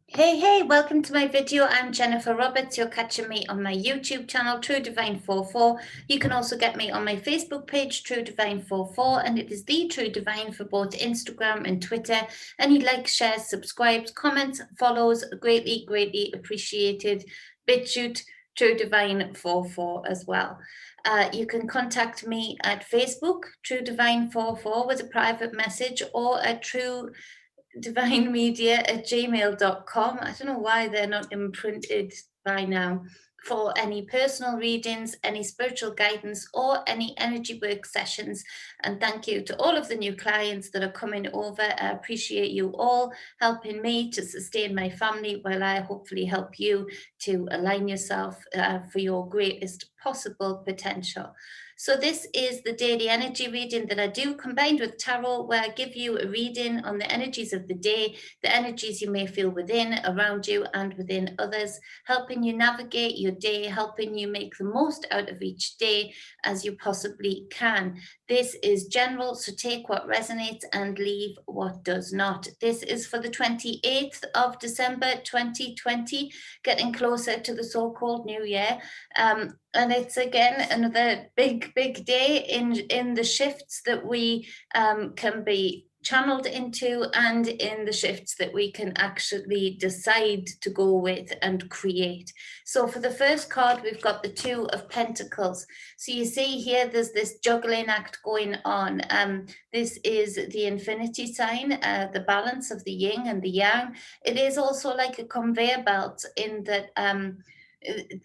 Hey, welcome to my video. I'm Jennifer Roberts. You're catching me on my YouTube channel, True Divine 44. You can also get me on my Facebook page, True Divine 44, and it is the True Divine for both Instagram and Twitter. Any likes, shares, subscribes, comments, follows, greatly appreciated. Bitchute, True Divine 44 as well. You can contact me at Facebook, True Divine 44 with a private message, or at True divinemedia@gmail.com. I don't know why they're not imprinted by now. For any personal readings, any spiritual guidance, or any energy work sessions. And thank you to all of the new clients that are coming over. I appreciate you all helping me to sustain my family while I hopefully help you to align yourself for your greatest possible potential. So this is the daily energy reading that I do combined with tarot, where I give you a reading on the energies of the day, the energies you may feel within, around you, and within others, helping you navigate your day, helping you make the most out of each day as you possibly can. This is general, so take what resonates and leave what does not. This is for the 28th of December 2020, getting closer to the so-called new year. And it's again another big day in the shifts that we can be channeled into, and in the shifts that we can actually decide to go with and create. So for the first card, we've got the Two of Pentacles. So you see here, there's this juggling act going on. This is the infinity sign, the balance of the yin and the yang. It is also like a conveyor belt in that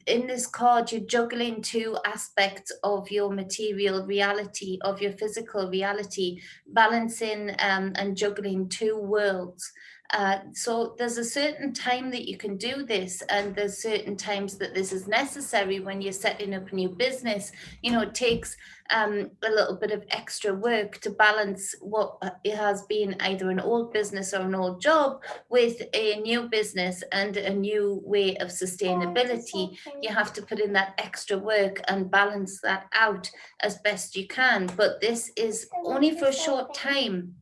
in this card, you're juggling two aspects of your material reality, of your physical reality, balancing and juggling two worlds. So there's a certain time that you can do this, and there's certain times that this is necessary when you're setting up a new business. You know, it takes a little bit of extra work to balance what it has been either an old business or an old job with a new business and a new way of sustainability. You have to put in that extra work and balance that out as best you can. But this is only for a short time.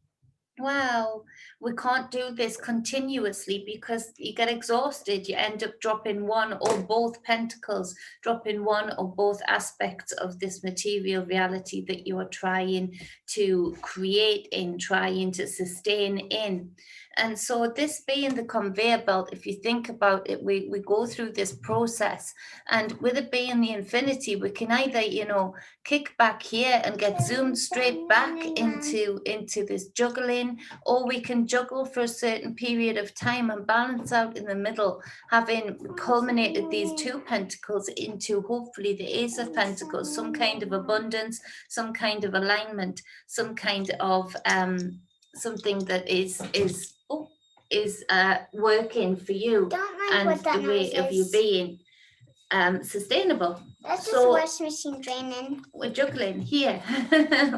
Wow, we can't do this continuously because you get exhausted. You end up dropping one or both pentacles, dropping one or both aspects of this material reality that you are trying to create in, trying to sustain in. And so this being the conveyor belt, if you think about it, we go through this process, and with it being the infinity, we can either, kick back here and get zoomed straight back into this juggling, or we can juggle for a certain period of time and balance out in the middle, having culminated these two pentacles into hopefully the Ace of Pentacles, some kind of abundance, some kind of alignment, some kind of something that is working for you and the way of you being sustainable. That's just So washing machine draining. we're juggling here.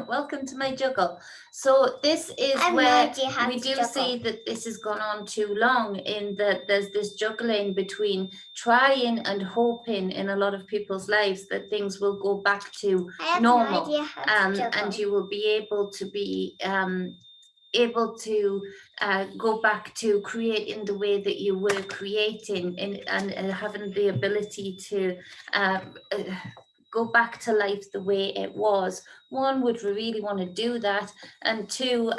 Welcome to my juggle. So this is where we do see that this has gone on too long, in that there's this juggling between trying and hoping in a lot of people's lives that things will go back to normal, and you will be able to go back to creating the way that you were creating, and having the ability to go back to life the way it was. One, would really want to do that, and two,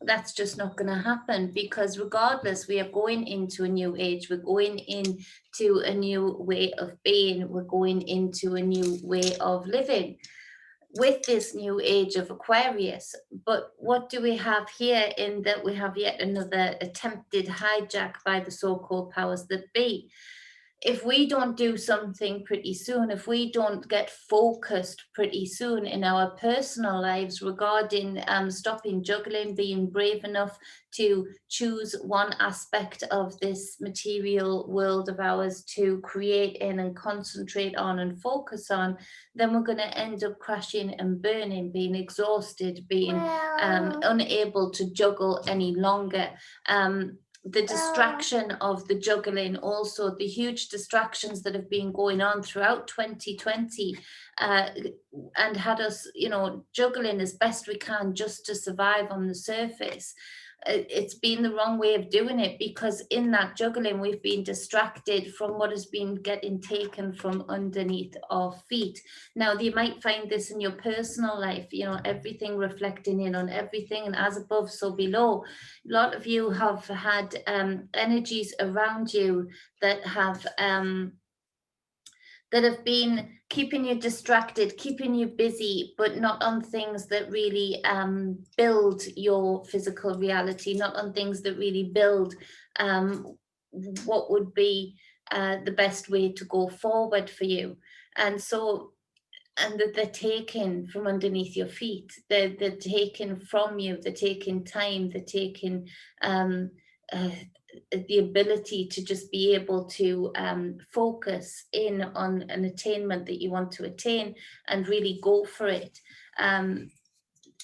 that's just not going to happen, because regardless, we are going into a new age, we're going into a new way of being, we're going into a new way of living with this new age of Aquarius. But what do we have here? In that we have yet another attempted hijack by the so-called powers that be. If we don't do something pretty soon, if we don't get focused pretty soon in our personal lives regarding stopping juggling, being brave enough to choose one aspect of this material world of ours to create in and concentrate on and focus on, then we're going to end up crashing and burning, being exhausted, being unable to juggle any longer. The distraction of the juggling, also the huge distractions that have been going on throughout 2020, and had us, juggling as best we can just to survive on the surface. it's been the wrong way of doing it, because in that juggling we've been distracted from what has been getting taken from underneath our feet. Now you might find this in your personal life, you know, everything reflecting in on everything, and as above so below. A lot of you have had energies around you that have been keeping you distracted, keeping you busy, but not on things that really build your physical reality, not on things that really build what would be the best way to go forward for you. And so, and that they're taken from underneath your feet, they're taken from you, they're taking time, they're taking the ability to just be able to focus in on an attainment that you want to attain and really go for it.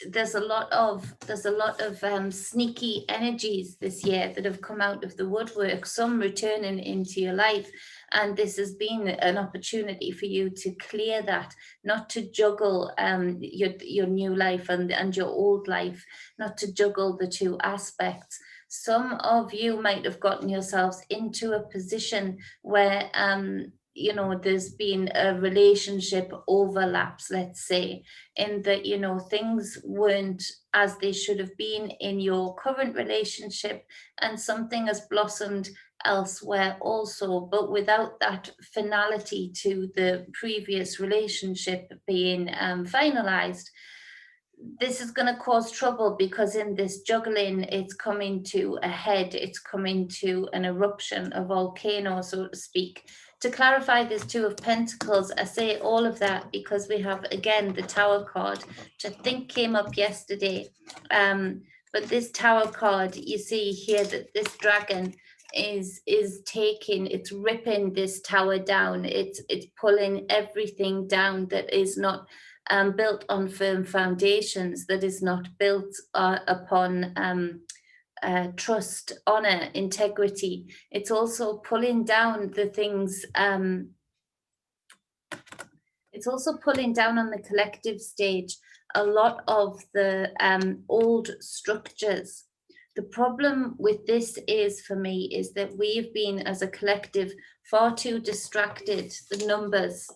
There's a lot of sneaky energies this year that have come out of the woodwork, some returning into your life, and this has been an opportunity for you to clear that, not to juggle your new life and your old life, not to juggle the two aspects. Some of you might have gotten yourselves into a position where you know, there's been a relationship overlaps, let's say, in that, you know, things weren't as they should have been in your current relationship, and something has blossomed elsewhere also, but without that finality to the previous relationship being finalized. This is going to cause trouble, because in this juggling, it's coming to a head, it's coming to an eruption, a volcano, so to speak. To clarify this Two of Pentacles, I say all of that because we have, again, the Tower card, which I think came up yesterday. But this Tower card, you see here that this dragon is taking, it's ripping this tower down, it's pulling everything down that is not built on firm foundations, that is not built upon trust, honor, integrity. It's also pulling down the things, it's also pulling down on the collective stage a lot of the old structures. The problem with this is, for me, is that we've been, as a collective, far too distracted, the numbers,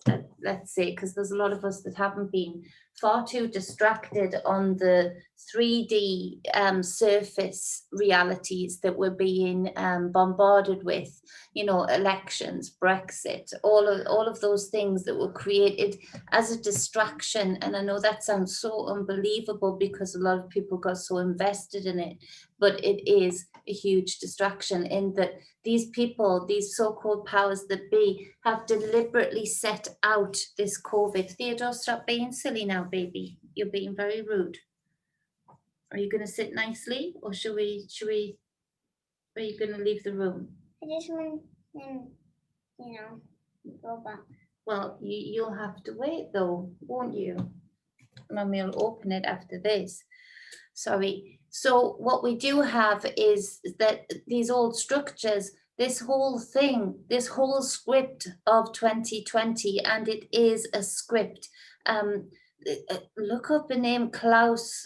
let's say, because there's a lot of us that haven't been, far too distracted on the 3D surface realities that we're being bombarded with, you know, elections, Brexit, all of those things that were created as a distraction. And I know that sounds so unbelievable because a lot of people got so invested in it, but it is a huge distraction, in that these people, these so-called powers that be, have deliberately set out this COVID. Theodore, stop being silly now, baby. You're being very rude. Are you going to sit nicely, or are you going to leave the room? I just want to, you know, go back. Well, you'll have to wait though, won't you? Mummy will open it after this. Sorry. So what we do have is that these old structures, this whole thing, this whole script of 2020, and it is a script. Look up the name Klaus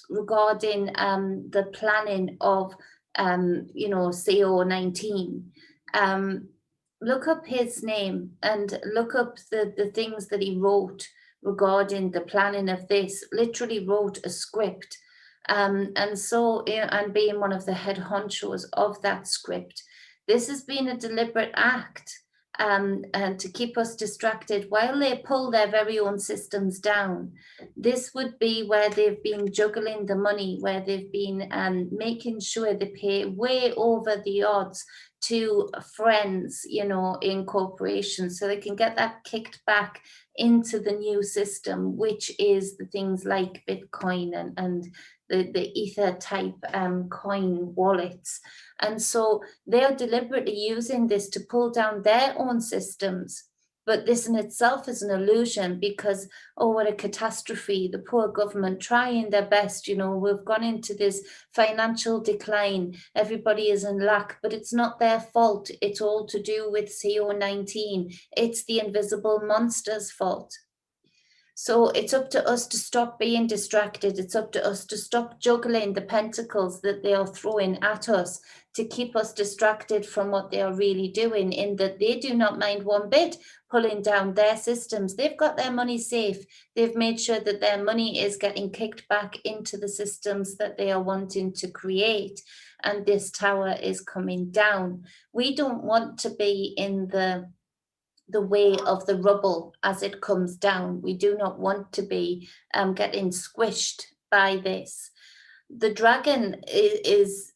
regarding the planning of you know, CO19. Look up his name and look up the things that he wrote regarding the planning of this. Literally wrote a script. And so, and being one of the head honchos of that script, this has been a deliberate act, and to keep us distracted while they pull their very own systems down. This would be where they've been juggling the money, where they've been making sure they pay way over the odds to friends, you know, in corporations, so they can get that kicked back into the new system, which is the things like Bitcoin and the ether type coin wallets. And so they are deliberately using this to pull down their own systems. But this in itself is an illusion, because, oh, what a catastrophe, the poor government trying their best, you know, we've gone into this financial decline, everybody is in lack, but it's not their fault. It's all to do with CO19. It's the invisible monster's fault. So it's up to us to stop being distracted. It's up to us to stop juggling the pentacles that they are throwing at us to keep us distracted from what they are really doing, in that they do not mind one bit pulling down their systems. They've got their money safe. They've made sure that their money is getting kicked back into the systems that they are wanting to create. And this tower is coming down. We don't want to be in the way of the rubble as it comes down. We do not want to be getting squished by this. The dragon is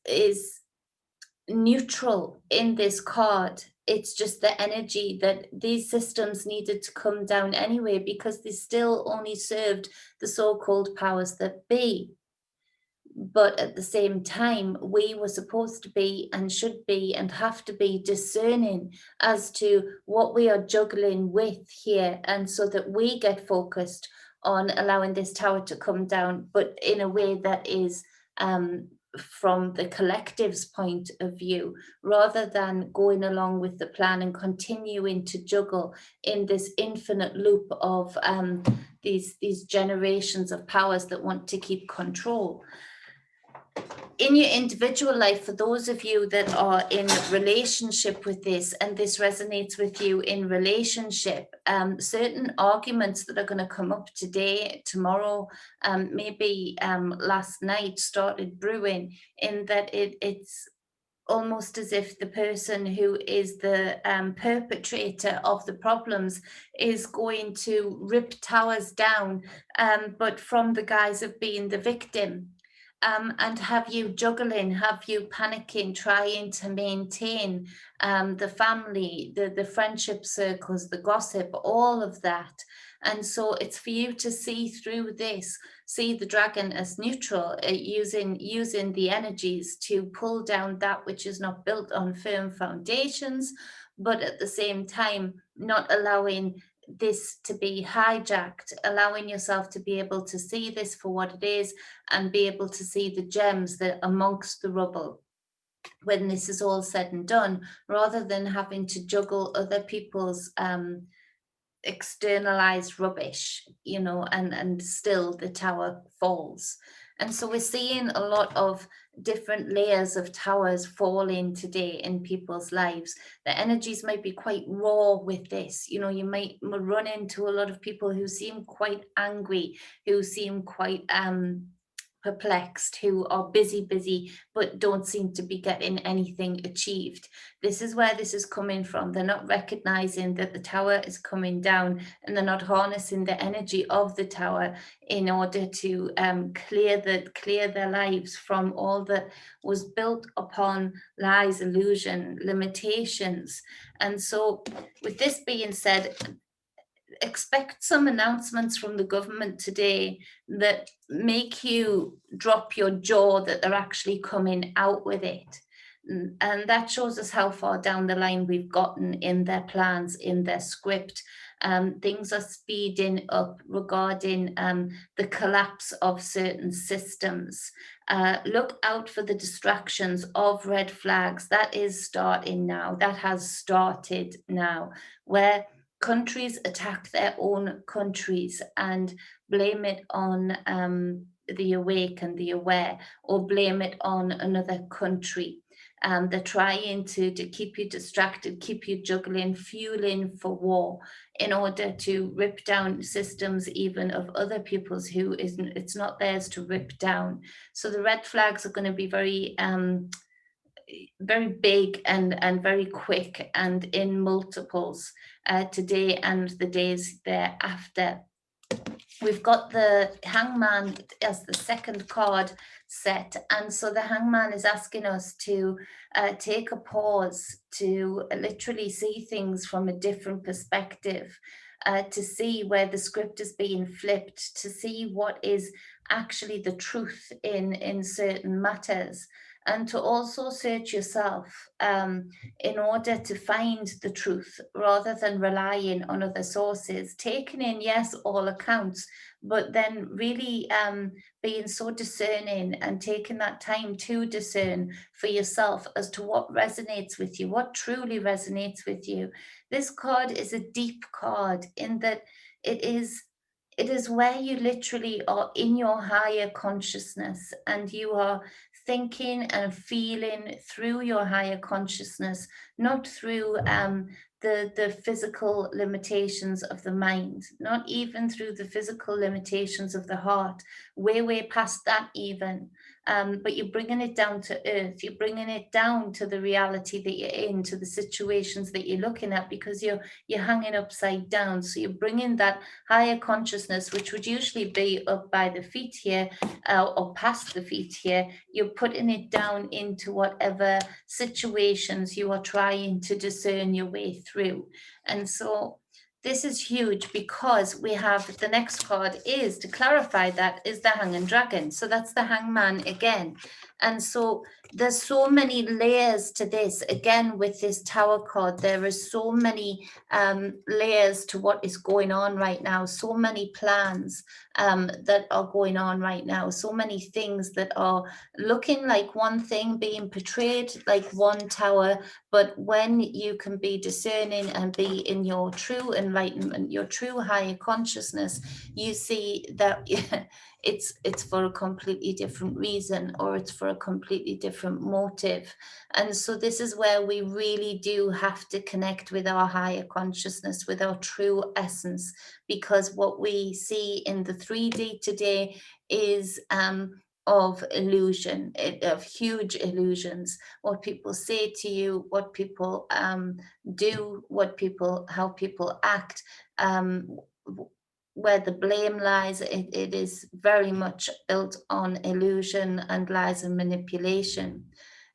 neutral in this card. It's just the energy that these systems needed to come down anyway, because they still only served the so-called powers that be. But at the same time, we were supposed to be and should be and have to be discerning as to what we are juggling with here, and so that we get focused on allowing this tower to come down, but in a way that is from the collective's point of view, rather than going along with the plan and continuing to juggle in this infinite loop of these generations of powers that want to keep control. In your individual life, for those of you that are in relationship with this, and this resonates with you in relationship, certain arguments that are going to come up today, tomorrow, maybe last night started brewing, in that it's almost as if the person who is the perpetrator of the problems is going to rip towers down, but from the guise of being the victim. And have you juggling, have you panicking, trying to maintain the family, the friendship circles, the gossip, all of that. And so it's for you to see through this, see the dragon as neutral, using the energies to pull down that which is not built on firm foundations, but at the same time, not allowing this to be hijacked, allowing yourself to be able to see this for what it is and be able to see the gems that are amongst the rubble when this is all said and done, rather than having to juggle other people's externalized rubbish, and still the tower falls. And so we're seeing a lot of different layers of towers falling today in people's lives. The energies might be quite raw with this. You might run into a lot of people who seem quite angry, who seem quite perplexed, who are busy, but don't seem to be getting anything achieved. This is where this is coming from. They're not recognizing that the tower is coming down, and they're not harnessing the energy of the tower in order to clear their lives from all that was built upon lies, illusion, limitations. And so with this being said, expect some announcements from the government today that make you drop your jaw that they're actually coming out with it. And that shows us how far down the line we've gotten in their plans, in their script. Things are speeding up regarding the collapse of certain systems. Look out for the distractions of red flags. That is starting now. That has started now, where countries attack their own countries and blame it on the awake and the aware, or blame it on another country. They're trying to keep you distracted, keep you juggling, fueling for war, in order to rip down systems even of other people's who it's not theirs to rip down. So the red flags are going to be very very big and very quick and in multiples today and the days thereafter. We've got the Hangman as the second card set, and so the Hangman is asking us to take a pause, to literally see things from a different perspective, to see where the script is being flipped, to see what is actually the truth in certain matters, and to also search yourself in order to find the truth, rather than relying on other sources, taking in, yes, all accounts, but then really being so discerning and taking that time to discern for yourself as to what resonates with you, what truly resonates with you. This card is a deep card in that it is It is where you literally are in your higher consciousness and you are thinking and feeling through your higher consciousness, not through the physical limitations of the mind, not even through the physical limitations of the heart. Way past that even. But you're bringing it down to earth. You're bringing it down to the reality that you're in, to the situations that you're looking at, because you're hanging upside down. So you're bringing that higher consciousness, which would usually be up by the feet here or past the feet here. You're putting it down into whatever situations you are trying to discern your way through. And so this is huge, because we have the next card is, to clarify, that is the Hanging Dragon. So that's the Hangman again. And so there's so many layers to this. Again, with this Tower card, there is so many layers to what is going on right now. So many plans that are going on right now. So many things that are looking like one thing, being portrayed like one tower. But when you can be discerning and be in your true enlightenment, your true higher consciousness, you see that it's for a completely different reason, or it's for a completely different motive. And so this is where we really do have to connect with our higher consciousness, with our true essence, because what we see in the 3D today is of illusion, of huge illusions. What people say to you, what people do, how people act, where the blame lies, it is very much built on illusion and lies and manipulation.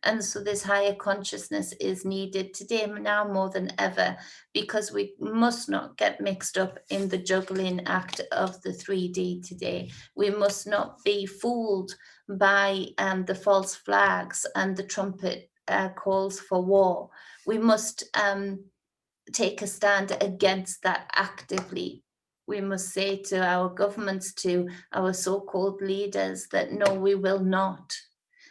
And so this higher consciousness is needed today, now more than ever, because we must not get mixed up in the juggling act of the 3D today. We must not be fooled by the false flags and the trumpet calls for war. We must take a stand against that actively. We must say to our governments, to our so-called leaders, that no, we will not.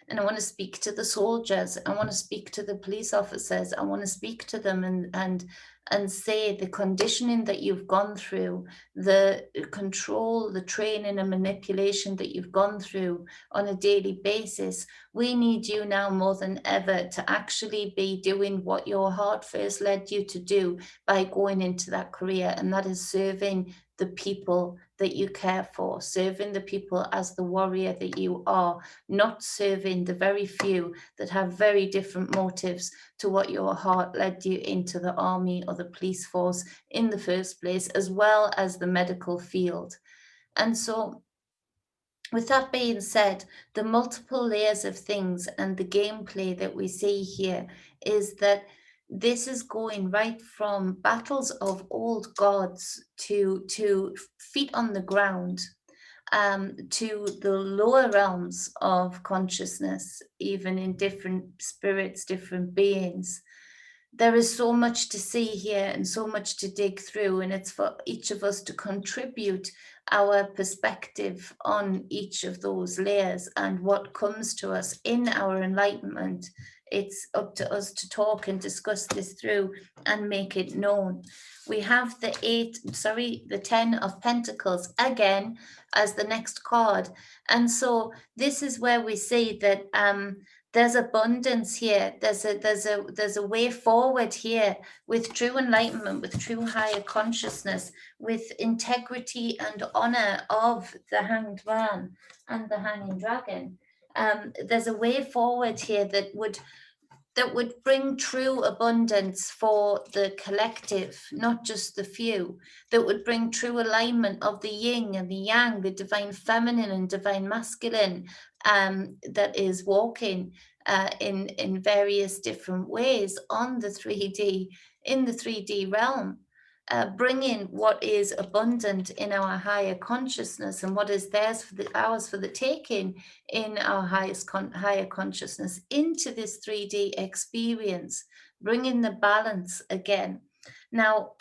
And I want to speak to the soldiers. I want to speak to the police officers. I want to speak to them and say the conditioning that you've gone through, the control, the training and manipulation that you've gone through on a daily basis. We need you now more than ever to actually be doing what your heart first led you to do by going into that career, and that is serving the people that you care for, serving the people as the warrior that you are, not serving the very few that have very different motives to what your heart led you into the army or the police force in the first place, as well as the medical field. And so, with that being said, the multiple layers of things and the gameplay that we see here is that this is going right from battles of old gods to feet on the ground, to the lower realms of consciousness, even in different spirits, different beings. There is so much to see here and so much to dig through, and it's for each of us to contribute our perspective on each of those layers and what comes to us in our enlightenment. It's up to us to talk and discuss this through and make it known. We have the 10 of Pentacles again as the next card. And so this is where we see that there's abundance here. There's a way forward here with true enlightenment, with true higher consciousness, with integrity and honor of the Hanged Man and the Hanging Dragon. There's a way forward here that would bring true abundance for the collective, not just the few, that would bring true alignment of the yin and the yang, the divine feminine and divine masculine, that is walking in various different ways on the 3D, in the 3D realm. Bringing what is abundant in our higher consciousness and what is ours for the taking in our higher consciousness into this 3D experience, bringing the balance again. Now,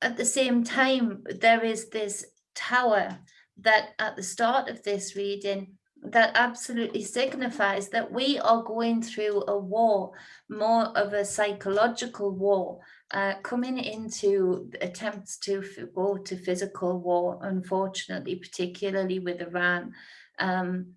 at the same time, there is this tower that at the start of this reading that absolutely signifies that we are going through a war, more of a psychological war, coming into attempts to go to physical war, unfortunately, particularly with Iran. Um,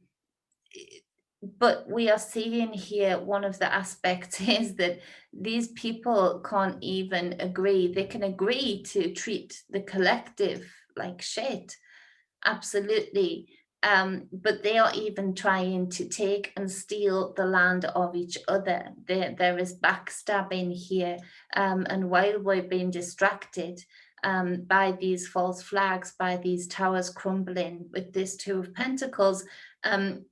but we are seeing here one of the aspects is that these people can't even agree. They can agree to treat the collective like shit, absolutely. But they are even trying to take and steal the land of each other. There is backstabbing here. And while we're being distracted by these false flags, by these towers crumbling with this Two of Pentacles, um,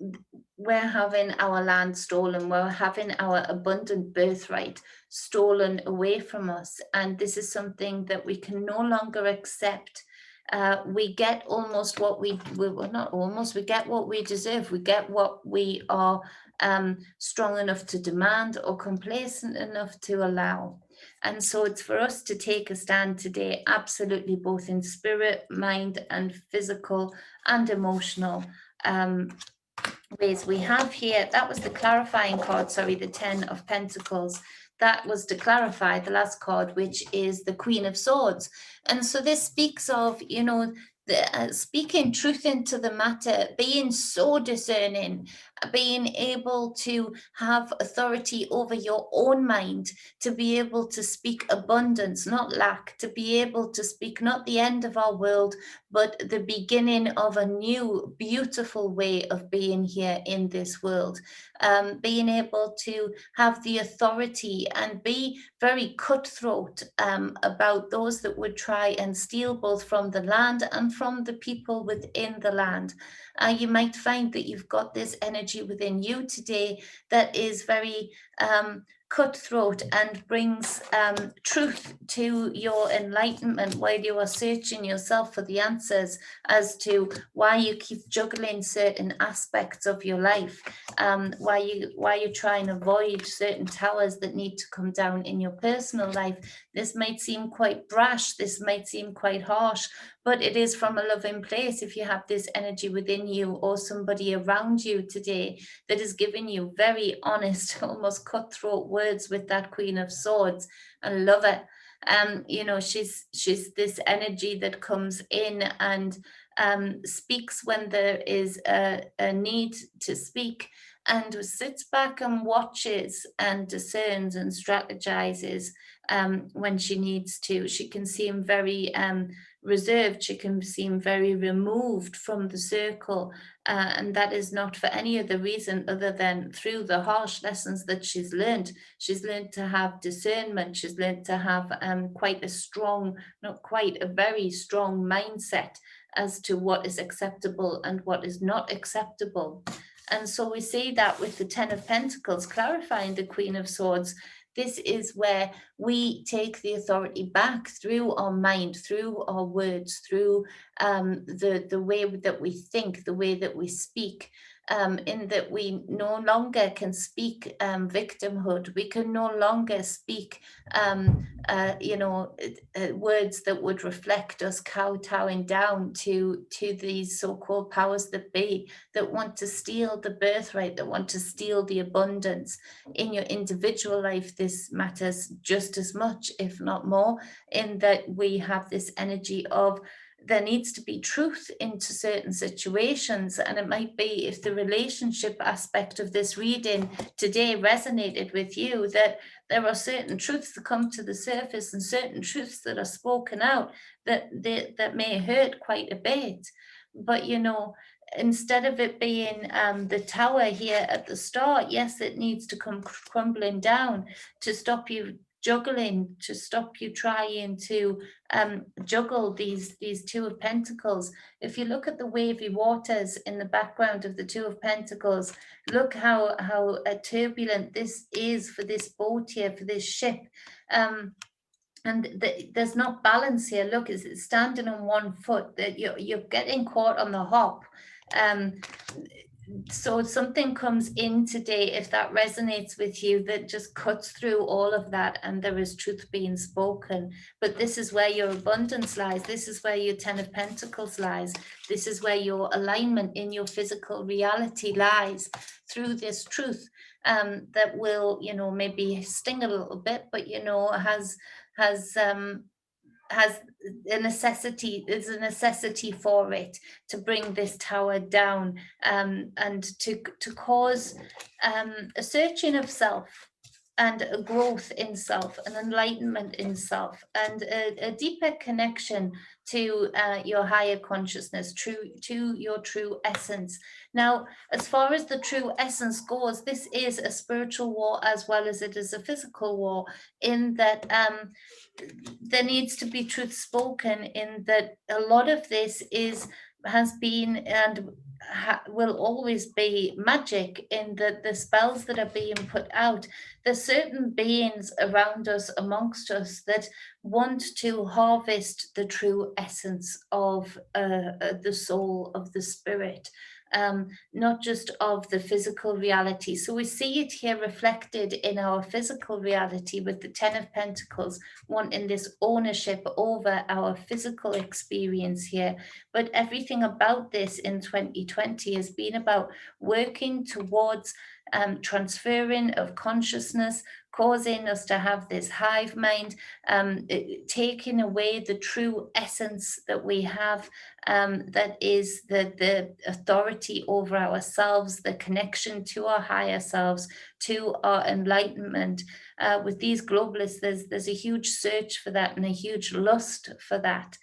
we're having our land stolen. We're having our abundant birthright stolen away from us. And this is something that we can no longer accept. We get almost what well, not almost, we get what we deserve. We get what we are strong enough to demand or complacent enough to allow. And so it's for us to take a stand today, absolutely, both in spirit, mind, and physical and emotional ways. We have here, that was the clarifying card, sorry, the 10 of Pentacles. That was to clarify the last card, which is the Queen of Swords. And so this speaks of, you know, speaking truth into the matter, being so discerning, being able to have authority over your own mind, to be able to speak abundance, not lack, to be able to speak not the end of our world, but the beginning of a new, beautiful way of being here in this world. Being able to have the authority and be very cutthroat about those that would try and steal both from the land and from the people within the land. You might find that you've got this energy within you today that is very cutthroat and brings truth to your enlightenment while you are searching yourself for the answers as to why you keep juggling certain aspects of your life, why you try and avoid certain towers that need to come down in your personal life. This might seem quite brash, this might seem quite harsh, but it is from a loving place. If you have this energy within you or somebody around you today that is giving you very honest, almost cutthroat words with that Queen of Swords, I love it. You know, she's this energy that comes in and speaks when there is a need to speak, and sits back and watches and discerns and strategizes when she needs to. She can seem very reserved, she can seem very removed from the circle, and that is not for any other reason other than through the harsh lessons that she's learned. She's learned to have discernment, she's learned to have quite a strong, not quite, a very strong mindset as to what is acceptable and what is not acceptable. And so we see that with the Ten of Pentacles clarifying the Queen of Swords. This is where we take the authority back through our mind, through our words, through the way that we think, the way that we speak, in that we no longer can speak victimhood. We can no longer speak, words that would reflect us kowtowing down to these so-called powers that be, that want to steal the birthright, that want to steal the abundance. In your individual life, this matters just as much, if not more, in that we have this energy of there needs to be truth into certain situations. And it might be, if the relationship aspect of this reading today resonated with you, that there are certain truths that come to the surface and certain truths that are spoken out that may hurt quite a bit. But, you know, instead of it being the tower here at the start, yes, it needs to come crumbling down to stop you juggling, to stop you trying to juggle these Two of Pentacles. If you look at the wavy waters in the background of the Two of Pentacles, look how turbulent this is for this boat here, for this ship. And there's not balance here. Look, it's standing on one foot, that you're getting caught on the hop. so something comes in today, if that resonates with you, that just cuts through all of that, and there is truth being spoken. But this is where your abundance lies. This is where your 10 of Pentacles lies. This is where your alignment in your physical reality lies, through this truth, that will, maybe sting a little bit, but has a necessity. There's a necessity for it to bring this tower down, and to cause a searching of self, and a growth in self, an enlightenment in self, and a deeper connection to your higher consciousness, to your true essence. Now, as far as the true essence goes, this is a spiritual war as well as it is a physical war, in that there needs to be truth spoken, in that a lot of this has been and will always be magic, in that the spells that are being put out, there's certain beings around us, amongst us, that want to harvest the true essence of the soul, of the spirit, not just of the physical reality. So we see it here reflected in our physical reality, with the 10 of Pentacles wanting this ownership over our physical experience here. But everything about this in 2020 has been about working towards transferring of consciousness, causing us to have this hive mind, taking away the true essence that we have, that is the authority over ourselves, the connection to our higher selves, to our enlightenment. With these globalists, there's a huge search for that, and a huge lust for that.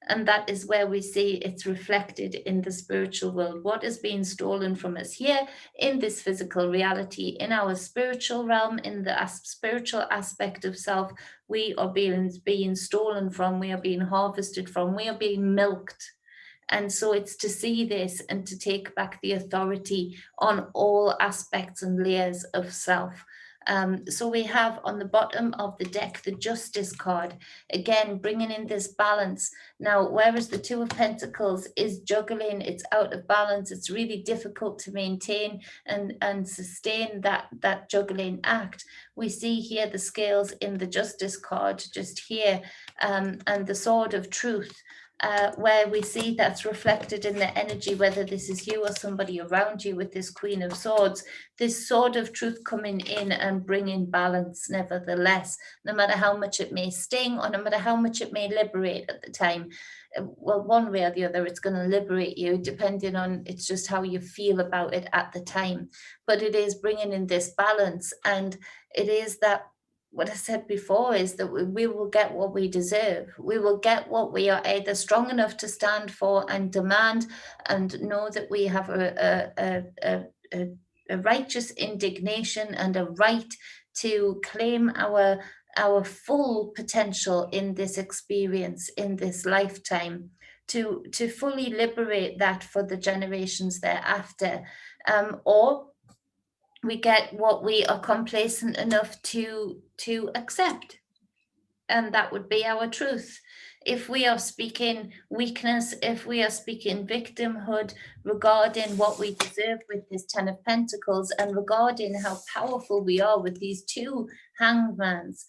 And that is where we see it's reflected in the spiritual world. What is being stolen from us here in this physical reality, in our spiritual realm, in the spiritual aspect of self, we are being stolen from, we are being harvested from, we are being milked. And so it's to see this and to take back the authority on all aspects and layers of self. So we have on the bottom of the deck the Justice card, again bringing in this balance. Now, whereas the Two of Pentacles is juggling, it's out of balance, it's really difficult to maintain and sustain that juggling act. We see here the scales in the Justice card just here, and the Sword of Truth, where we see that's reflected in the energy, whether this is you or somebody around you, with this Queen of Swords, this Sword of Truth coming in and bringing balance nevertheless, no matter how much it may sting, or no matter how much it may liberate at the time. Well, one way or the other, it's going to liberate you, depending on, it's just how you feel about it at the time. But it is bringing in this balance, and it is that, what I said before, is that we will get what we deserve. We will get what we are either strong enough to stand for and demand, and know that we have a righteous indignation and a right to claim our full potential in this experience, in this lifetime, to fully liberate that for the generations thereafter, or we get what we are complacent enough to accept, and that would be our truth. If we are speaking weakness, if we are speaking victimhood regarding what we deserve with this 10 of Pentacles, and regarding how powerful we are with these two hangmans,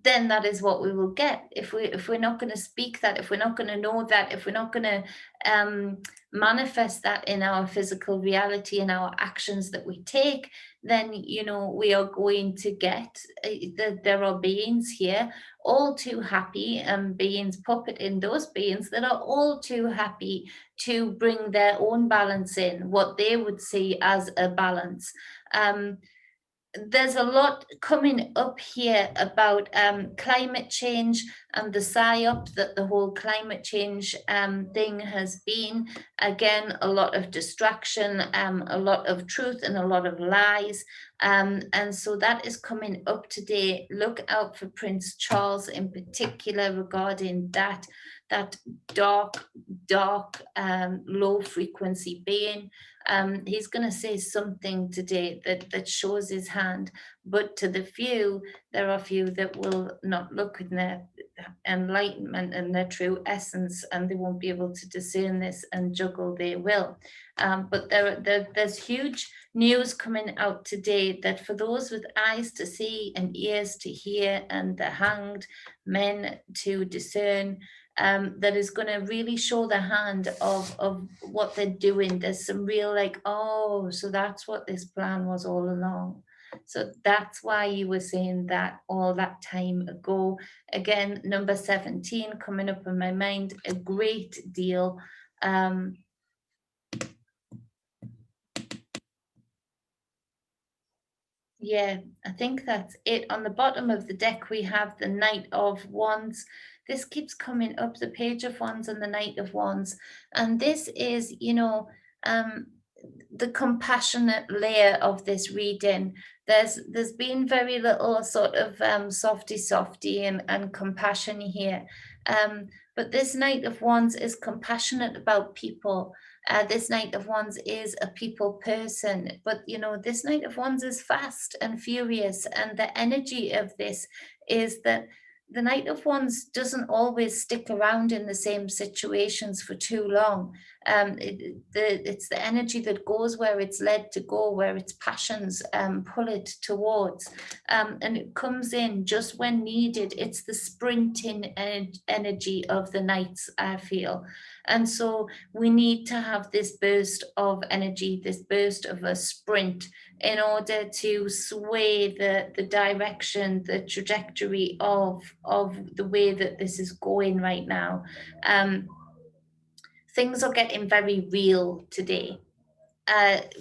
then that is what we will get. If we're not going to speak that, if we're not going to know that, if we're not going to manifest that in our physical reality, in our actions that we take, then we are going to get that there are beings here all too happy, and beings puppeting those beings that are all too happy to bring their own balance in, what they would see as a balance. There's a lot coming up here about climate change, and the psyop that the whole climate change thing has been. Again, a lot of distraction, a lot of truth, and a lot of lies. And so that is coming up today. Look out for Prince Charles in particular regarding that. that dark, low frequency being. He's going to say something today that shows his hand, but to the few, there are few that will not look in their enlightenment and their true essence, and they won't be able to discern this and juggle their will. But there's huge news coming out today that for those with eyes to see and ears to hear and the hanged men to discern, that is going to really show the hand of what they're doing. There's some real like, oh, so that's what this plan was all along. So that's why you were saying that all that time ago. Again, number 17 coming up in my mind a great deal. Yeah, I think that's it. On the bottom of the deck, we have the Knight of Wands. This keeps coming up, the Page of Wands and the Knight of Wands. And this is, the compassionate layer of this reading. There's been very little sort of softy and compassion here. But this Knight of Wands is compassionate about people. This Knight of Wands is a people person, but this Knight of Wands is fast and furious, and the energy of this is that the Knight of Wands doesn't always stick around in the same situations for too long. It's the energy that goes where it's led to go, where its passions pull it towards, and it comes in just when needed. It's the sprinting energy of the Knights, I feel. And so we need to have this burst of energy, this burst of a sprint in order to sway the direction, the trajectory of the way that this is going right now. Things are getting very real today,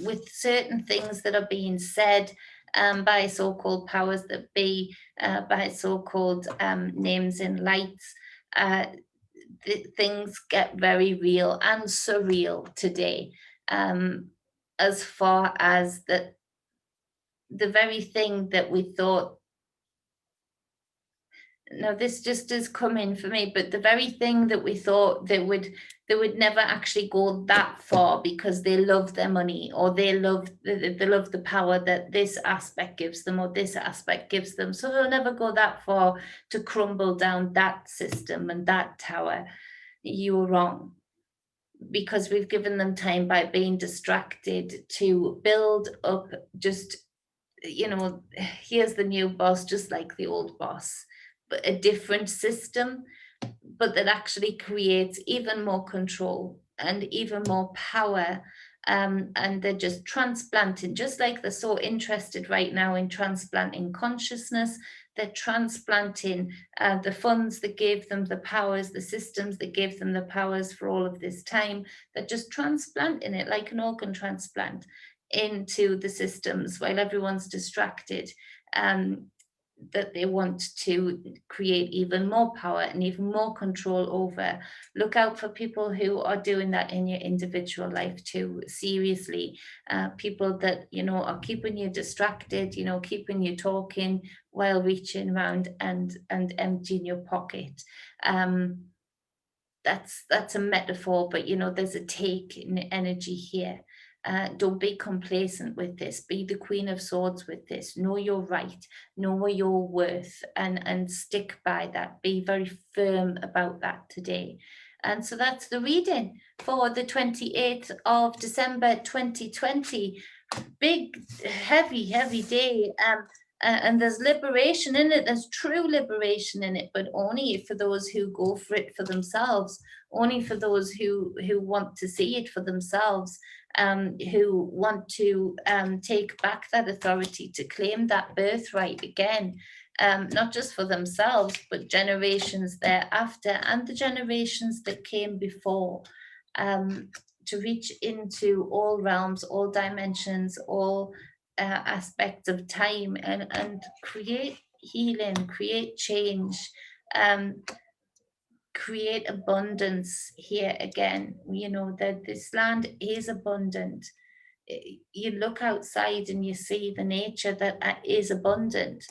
with certain things that are being said by so-called powers that be, by so-called names in lights. Things get very real and surreal today, as far as the very thing that we thought, no, this just is coming for me, but the very thing that we thought they would never actually go that far because they love their money, or they love the power that this aspect gives them, or this aspect gives them, so they'll never go that far to crumble down that system and that tower. You were wrong, because we've given them time by being distracted to build up just, here's the new boss, just like the old boss, but a different system, but that actually creates even more control and even more power. And they're just transplanting, just like they're so interested right now in transplanting consciousness. They're transplanting the funds that gave them the powers, the systems that gave them the powers for all of this time. They're just transplanting it like an organ transplant into the systems while everyone's distracted. That they want to create even more power and even more control over. Look out for people who are doing that in your individual life too, seriously. People that, are keeping you distracted, keeping you talking while reaching around and emptying your pocket. That's a metaphor, but there's a take in energy here. Don't be complacent with this. Be the Queen of Swords with this. Know your right, know your worth, and stick by that. Be very firm about that today. And so that's the reading for the 28th of December 2020. Big, heavy day. And there's liberation in it. There's true liberation in it, but only for those who go for it for themselves. Only for those who want to see it for themselves. Who want to take back that authority, to claim that birthright again, not just for themselves, but generations thereafter and the generations that came before, to reach into all realms, all dimensions, all aspects of time, and create healing, create change, create abundance here again. That this land is abundant. You look outside and you see the nature that is abundant,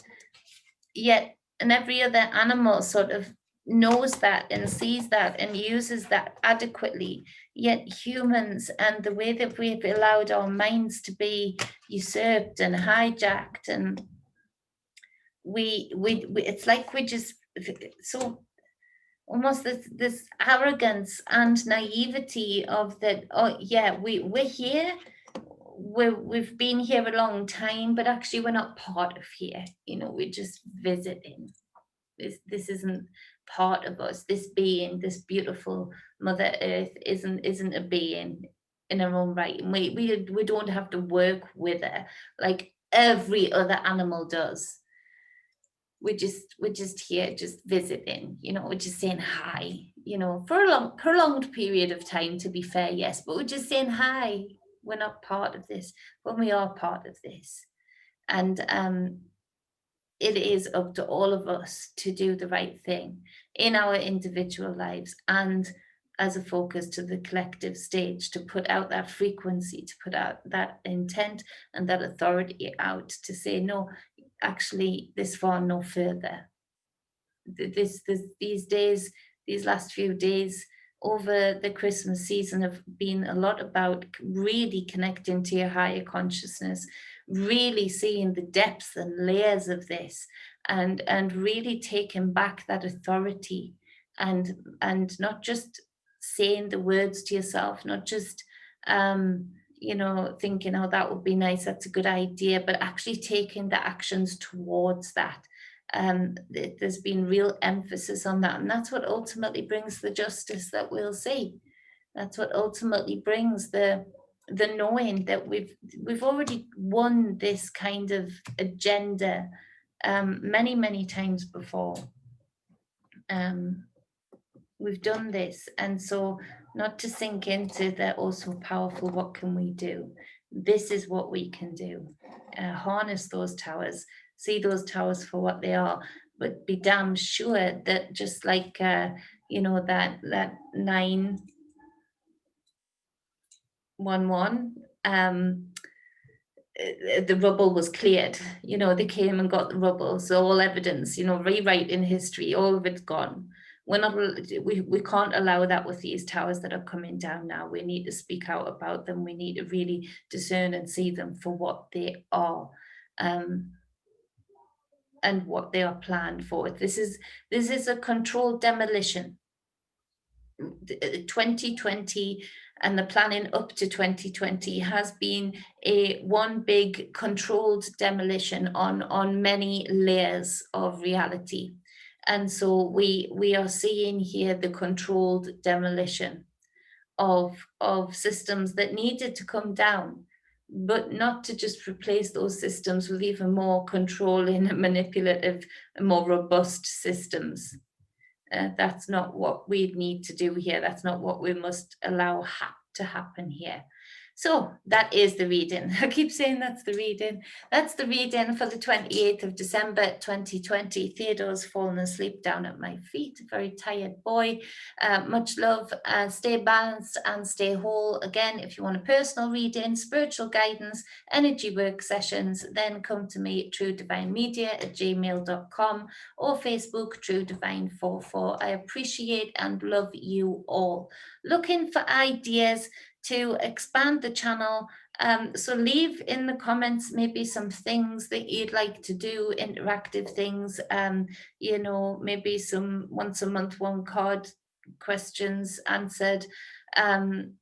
yet and every other animal sort of knows that and sees that and uses that adequately. Yet humans and the way that we've allowed our minds to be usurped and hijacked, and we it's like we just so almost this arrogance and naivety of that, oh yeah, we're here, we've been here a long time, but actually we're not part of here, you know, we're just visiting. This isn't part of us. This being, this beautiful Mother Earth isn't a being in her own right. And we don't have to work with her like every other animal does. We're just here, just visiting, you know, we're just saying hi, you know, for a long prolonged period of time, to be fair, yes, but we're just saying hi. We're not part of this when we are part of this. And it is up to all of us to do the right thing in our individual lives and as a focus to the collective stage, to put out that frequency, to put out that intent and that authority out to say, no, actually, this far, no further. These days, these last few days over the Christmas season have been a lot about really connecting to your higher consciousness, really seeing the depths and layers of this, and really taking back that authority, and not just saying the words to yourself, not just you know, thinking, oh, that would be nice, that's a good idea, but actually taking the actions towards that. There's been real emphasis on that, and that's what ultimately brings the justice that we'll see. That's what ultimately brings the knowing that we've already won this kind of agenda many times before. We've done this, and so not to sink into the oh so powerful, what can we do? This is what we can do. Harness those towers, see those towers for what they are, but be damn sure that just like you know, that 911 the rubble was cleared, you know, they came and got the rubble, so all evidence, you know, rewriting history, all of it's gone. We're not, we can't allow that with these towers that are coming down now. We need to speak out about them. We need to really discern and see them for what they are, and what they are planned for. This is a controlled demolition. 2020 and the planning up to 2020 has been a one big controlled demolition on many layers of reality. And so we are seeing here the controlled demolition of systems that needed to come down, but not to just replace those systems with even more controlling, manipulative, more robust systems. That's not what we need to do here. That's not what we must allow to happen here. So that is the reading. I keep saying that's the reading. That's the reading for the 28th of December 2020. Theodore's fallen asleep down at my feet. A very tired boy. Much love. Stay balanced and stay whole. Again, if you want a personal reading, spiritual guidance, energy work sessions, then come to me at truedivinemedia@gmail.com or Facebook truedivine44. I appreciate and love you all. Looking for ideas to expand the channel. So leave in the comments maybe some things that you'd like to do, interactive things, you know, maybe some once a month, one card questions answered,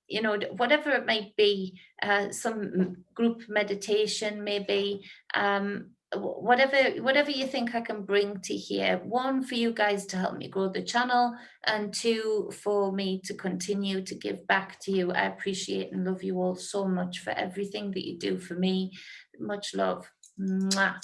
you know, whatever it might be, some group meditation maybe, whatever you think I can bring to here. One, for you guys to help me grow the channel, and two, for me to continue to give back to you. I appreciate and love you all so much for everything that you do for me. Much love. Mwah.